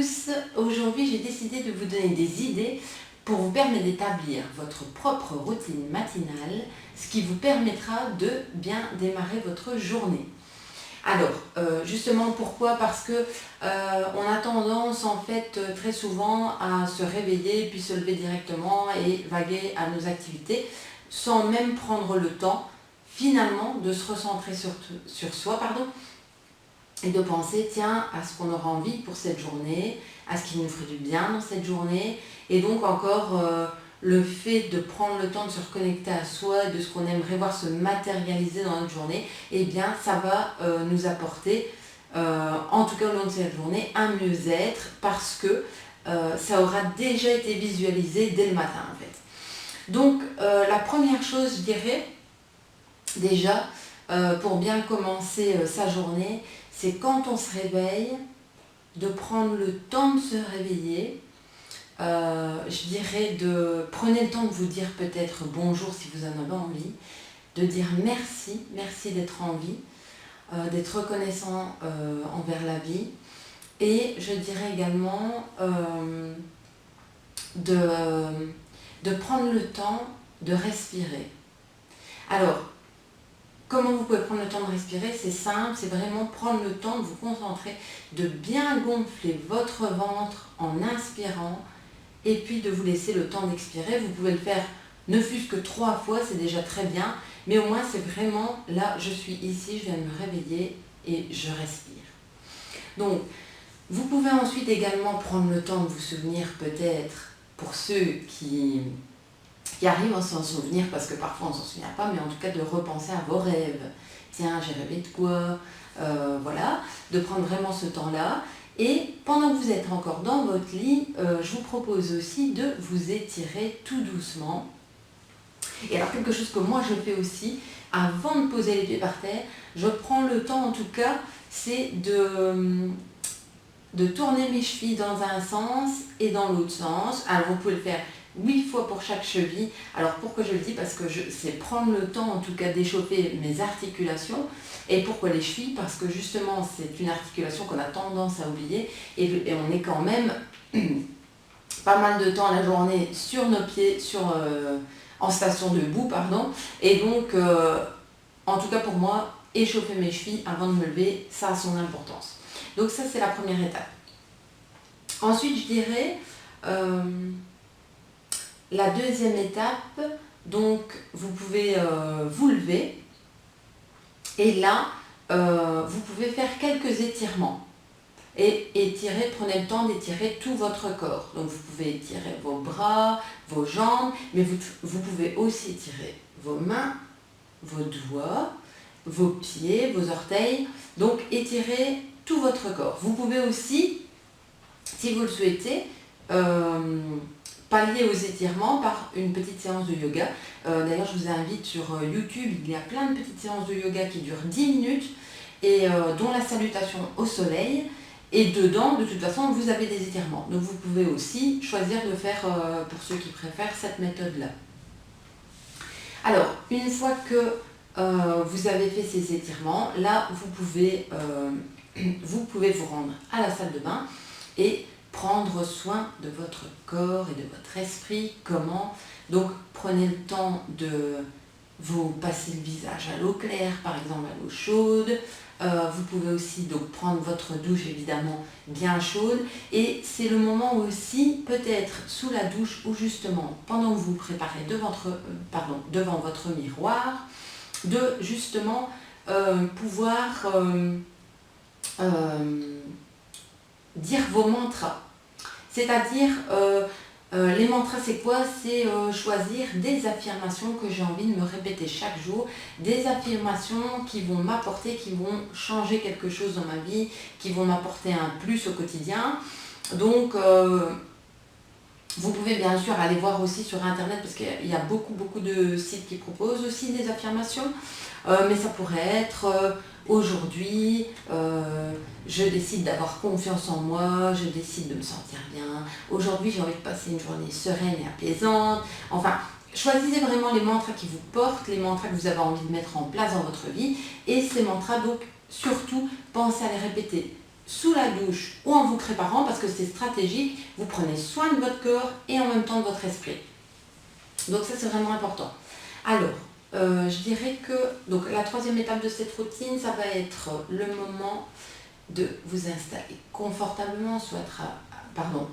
tous, aujourd'hui j'ai décidé de vous donner des idées pour vous permettre d'établir votre propre routine matinale, ce qui vous permettra de bien démarrer votre journée. Alors, justement pourquoi? Parce que on a tendance en fait très souvent à se réveiller puis se lever directement et vaguer à nos activités sans même prendre le temps finalement de se recentrer sur soi, et de penser, tiens, à ce qu'on aura envie pour cette journée, à ce qui nous ferait du bien dans cette journée, et donc encore le fait de prendre le temps de se reconnecter à soi, de ce qu'on aimerait voir se matérialiser dans notre journée, eh bien ça va nous apporter, en tout cas au long de cette journée, un mieux-être, parce que ça aura déjà été visualisé dès le matin en fait. Donc la première chose, je dirais, déjà, pour bien commencer sa journée, c'est quand on se réveille, de prendre le temps de se réveiller. Je dirais prenez le temps de vous dire peut-être bonjour si vous en avez envie, de dire merci, merci d'être en vie, d'être reconnaissant envers la vie, et je dirais également de prendre le temps de respirer. Alors, comment vous pouvez prendre le temps de respirer? C'est simple, c'est vraiment prendre le temps de vous concentrer, de bien gonfler votre ventre en inspirant, et puis de vous laisser le temps d'expirer. Vous pouvez le faire ne fût-ce que 3 fois, c'est déjà très bien, mais au moins c'est vraiment, là je suis ici, je viens de me réveiller et je respire. Donc, vous pouvez ensuite également prendre le temps de vous souvenir peut-être, pour ceux qui arrivent à s'en souvenir, parce que parfois on ne s'en souvient pas, mais en tout cas de repenser à vos rêves. Tiens, j'ai rêvé de quoi? Voilà, de prendre vraiment ce temps-là. Et pendant que vous êtes encore dans votre lit, je vous propose aussi de vous étirer tout doucement. Et alors quelque chose que moi je fais aussi, avant de poser les pieds par terre, je prends le temps en tout cas, c'est de tourner mes chevilles dans un sens et dans l'autre sens. Alors vous pouvez le faire 8 fois pour chaque cheville. Alors pourquoi je le dis? Parce que c'est prendre le temps en tout cas d'échauffer mes articulations. Et pourquoi les chevilles? Parce que justement c'est une articulation qu'on a tendance à oublier, et on est quand même pas mal de temps la journée sur nos pieds, en station debout, et donc en tout cas pour moi, échauffer mes chevilles avant de me lever, ça a son importance. Donc ça c'est la première étape. Ensuite je dirais la deuxième étape, donc vous pouvez vous lever, et là vous pouvez faire quelques étirements. Et étirer, prenez le temps d'étirer tout votre corps. Donc vous pouvez étirer vos bras, vos jambes, mais vous pouvez aussi étirer vos mains, vos doigts, vos pieds, vos orteils. Donc étirez tout votre corps. Vous pouvez aussi, si vous le souhaitez, pallier aux étirements par une petite séance de yoga. D'ailleurs, je vous invite sur YouTube, il y a plein de petites séances de yoga qui durent 10 minutes, et dont la salutation au soleil. Et dedans, de toute façon, vous avez des étirements. Donc vous pouvez aussi choisir de faire, pour ceux qui préfèrent, cette méthode-là. Alors, une fois que vous avez fait ces étirements, là, vous pouvez vous rendre à la salle de bain et prendre soin de votre corps et de votre esprit. Comment? Donc, prenez le temps de vous passer le visage à l'eau claire, par exemple à l'eau chaude. Vous pouvez aussi donc prendre votre douche évidemment bien chaude, et c'est le moment aussi peut-être sous la douche, ou justement pendant que vous vous préparez devant votre miroir, de justement pouvoir dire vos mantras. C'est-à-dire les mantras, c'est quoi? C'est choisir des affirmations que j'ai envie de me répéter chaque jour, des affirmations qui vont m'apporter, qui vont changer quelque chose dans ma vie, qui vont m'apporter un plus au quotidien. Donc, vous pouvez bien sûr aller voir aussi sur internet, parce qu'il y a beaucoup de sites qui proposent aussi des affirmations, mais ça pourrait être aujourd'hui, je décide d'avoir confiance en moi, je décide de me sentir bien, aujourd'hui j'ai envie de passer une journée sereine et apaisante. Enfin, choisissez vraiment les mantras qui vous portent, les mantras que vous avez envie de mettre en place dans votre vie, et ces mantras, donc surtout pensez à les répéter sous la douche ou en vous préparant, parce que c'est stratégique, vous prenez soin de votre corps et en même temps de votre esprit. Donc ça, c'est vraiment important. Alors, je dirais que donc, la troisième étape de cette routine, ça va être le moment de vous installer confortablement, soit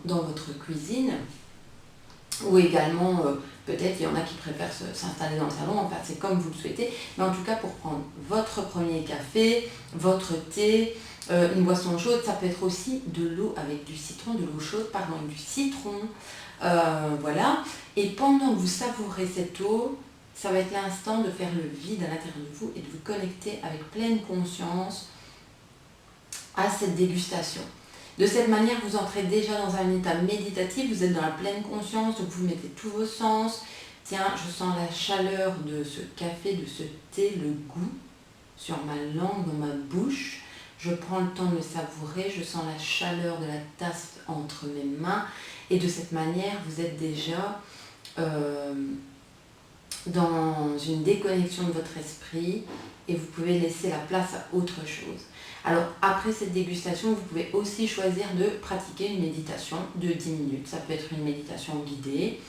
dans votre cuisine, ou également, peut-être il y en a qui préfèrent s'installer dans le salon, enfin c'est comme vous le souhaitez, mais en tout cas pour prendre votre premier café, votre thé, une boisson chaude, ça peut être aussi de l'eau avec du citron, de l'eau chaude, pardon, avec du citron, voilà. Et pendant que vous savourez cette eau, ça va être l'instant de faire le vide à l'intérieur de vous et de vous connecter avec pleine conscience à cette dégustation. De cette manière, vous entrez déjà dans un état méditatif, vous êtes dans la pleine conscience, donc vous mettez tous vos sens. Tiens, je sens la chaleur de ce café, de ce thé, le goût sur ma langue, dans ma bouche. Je prends le temps de le savourer, je sens la chaleur de la tasse entre mes mains. Et de cette manière, vous êtes déjà dans une déconnexion de votre esprit et vous pouvez laisser la place à autre chose. Alors après cette dégustation, vous pouvez aussi choisir de pratiquer une méditation de 10 minutes. Ça peut être une méditation guidée,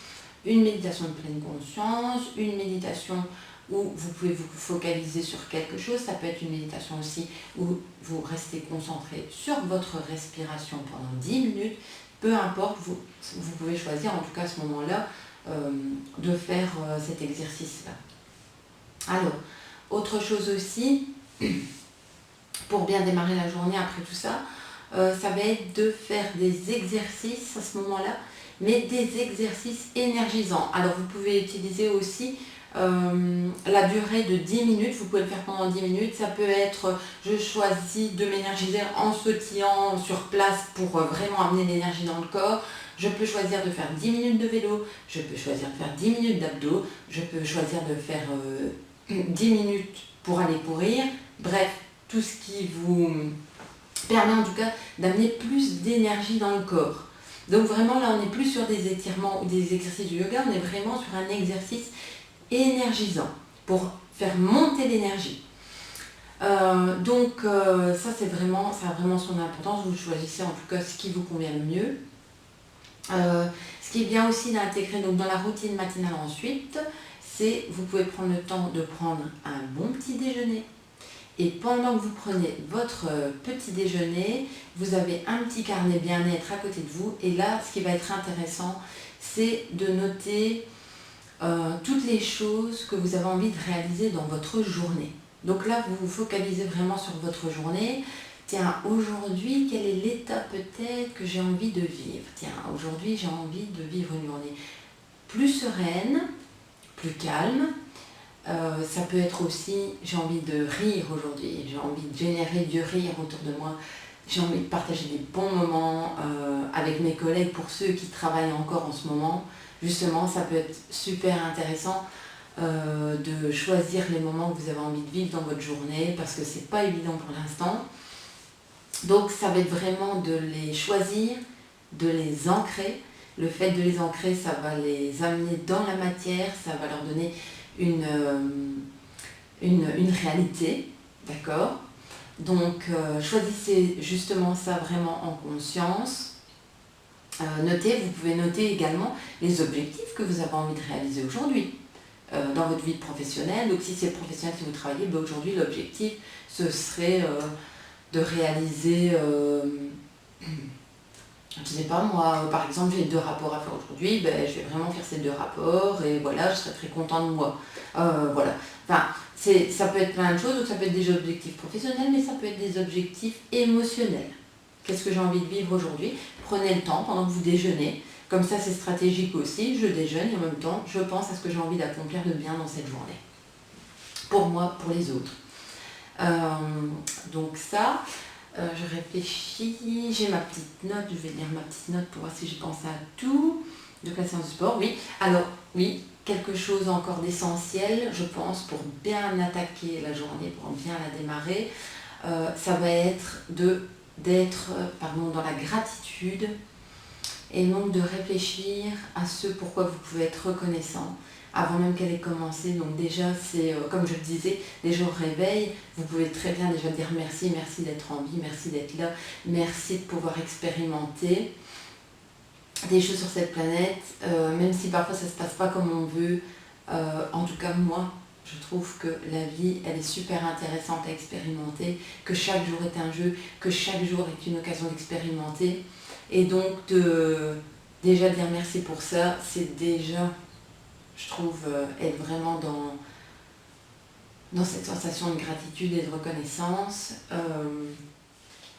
une méditation de pleine conscience, une méditation où vous pouvez vous focaliser sur quelque chose. Ça peut être une méditation aussi où vous restez concentré sur votre respiration pendant 10 minutes. Peu importe, vous pouvez choisir en tout cas à ce moment-là de faire cet exercice-là. Alors, autre chose aussi, pour bien démarrer la journée après tout ça, ça va être de faire des exercices à ce moment-là, mais des exercices énergisants. Alors vous pouvez utiliser aussi la durée de 10 minutes, vous pouvez le faire pendant 10 minutes, ça peut être je choisis de m'énergiser en sautillant sur place pour vraiment amener l'énergie dans le corps. Je peux choisir de faire 10 minutes de vélo, je peux choisir de faire 10 minutes d'abdos, je peux choisir de faire 10 minutes pour aller courir, bref, tout ce qui vous permet en tout cas d'amener plus d'énergie dans le corps. Donc vraiment là on n'est plus sur des étirements ou des exercices de yoga, on est vraiment sur un exercice énergisant pour faire monter l'énergie. Ça c'est vraiment, ça a vraiment son importance, vous choisissez en tout cas ce qui vous convient le mieux. Ce qui est bien aussi d'intégrer donc dans la routine matinale ensuite, c'est vous pouvez prendre le temps de prendre un bon petit déjeuner. Et pendant que vous prenez votre petit déjeuner, vous avez un petit carnet bien-être à côté de vous. Et là, ce qui va être intéressant, c'est de noter toutes les choses que vous avez envie de réaliser dans votre journée. Donc là, vous vous focalisez vraiment sur votre journée. Tiens, aujourd'hui, quelle est l'étape peut-être que j'ai envie de vivre? Tiens, aujourd'hui, j'ai envie de vivre une journée plus sereine, plus calme. Ça peut être aussi, j'ai envie de rire aujourd'hui, j'ai envie de générer du rire autour de moi, j'ai envie de partager des bons moments avec mes collègues pour ceux qui travaillent encore en ce moment. Justement, ça peut être super intéressant de choisir les moments que vous avez envie de vivre dans votre journée parce que c'est pas évident pour l'instant. Donc ça va être vraiment de les choisir, de les ancrer. Le fait de les ancrer, ça va les amener dans la matière, ça va leur donner une réalité, d'accord? Donc choisissez justement ça vraiment en conscience. Notez, vous pouvez noter également les objectifs que vous avez envie de réaliser aujourd'hui dans votre vie professionnelle. Donc si c'est professionnel, si vous travaillez, ben aujourd'hui l'objectif ce serait de réaliser, je ne sais pas moi, par exemple j'ai 2 rapports à faire aujourd'hui, ben, je vais vraiment faire ces 2 rapports et voilà, je serai très content de moi. Voilà. Enfin, ça peut être plein de choses, donc ça peut être des objectifs professionnels, mais ça peut être des objectifs émotionnels. Qu'est-ce que j'ai envie de vivre aujourd'hui? Prenez le temps pendant que vous déjeunez, comme ça c'est stratégique aussi, je déjeune et en même temps je pense à ce que j'ai envie d'accomplir de bien dans cette journée. Pour moi, pour les autres. Donc ça, je réfléchis, j'ai ma petite note, je vais lire ma petite note pour voir si j'ai pensé à tout. Donc la séance de sport, oui. Alors oui, quelque chose encore d'essentiel, je pense, pour bien attaquer la journée, pour bien la démarrer, ça va être d'être dans la gratitude et donc de réfléchir à ce pourquoi vous pouvez être reconnaissant, avant même qu'elle ait commencé. Donc déjà, c'est comme je le disais, déjà au réveil, vous pouvez très bien déjà dire merci, merci d'être en vie, merci d'être là, merci de pouvoir expérimenter des choses sur cette planète, même si parfois ça ne se passe pas comme on veut. En tout cas, moi, je trouve que la vie, elle est super intéressante à expérimenter, que chaque jour est un jeu, que chaque jour est une occasion d'expérimenter. Et donc, déjà dire merci pour ça, c'est déjà, je trouve, être vraiment dans cette sensation de gratitude et de reconnaissance.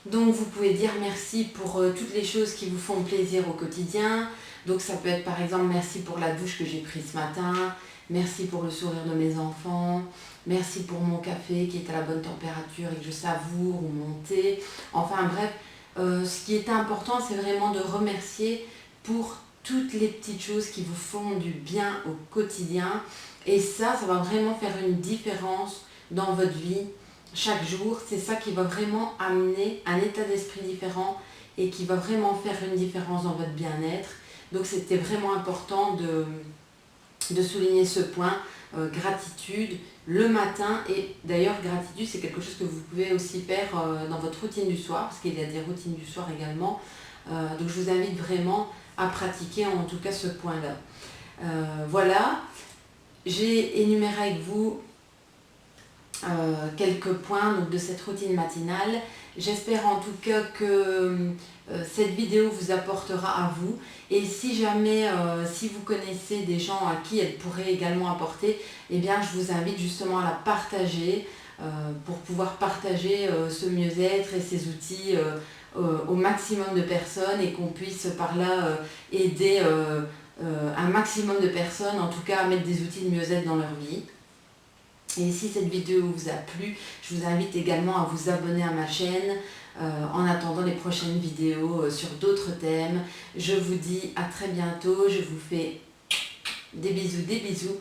Donc vous pouvez dire merci pour toutes les choses qui vous font plaisir au quotidien. Donc ça peut être par exemple merci pour la douche que j'ai prise ce matin, merci pour le sourire de mes enfants, merci pour mon café qui est à la bonne température et que je savoure, ou mon thé. Enfin bref, ce qui est important, c'est vraiment de remercier pour toutes les petites choses qui vous font du bien au quotidien. Et ça va vraiment faire une différence dans votre vie. Chaque jour, c'est ça qui va vraiment amener un état d'esprit différent et qui va vraiment faire une différence dans votre bien-être. Donc c'était vraiment important de souligner ce point, gratitude, le matin. Et d'ailleurs, gratitude, c'est quelque chose que vous pouvez aussi faire dans votre routine du soir, parce qu'il y a des routines du soir également. Donc je vous invite vraiment à pratiquer en tout cas ce point-là. Voilà, j'ai énuméré avec vous quelques points donc, de cette routine matinale. J'espère en tout cas que cette vidéo vous apportera à vous, et si jamais si vous connaissez des gens à qui elle pourrait également apporter, eh bien je vous invite justement à la partager pour pouvoir partager ce mieux-être et ces outils au maximum de personnes, et qu'on puisse par là aider un maximum de personnes, en tout cas à mettre des outils de mieux-être dans leur vie. Et si cette vidéo vous a plu, je vous invite également à vous abonner à ma chaîne en attendant les prochaines vidéos sur d'autres thèmes. Je vous dis à très bientôt, je vous fais des bisous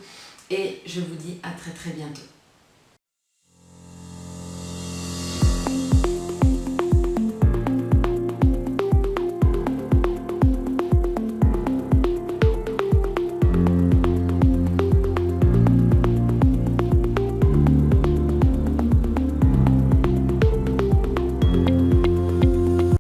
et je vous dis à très bientôt.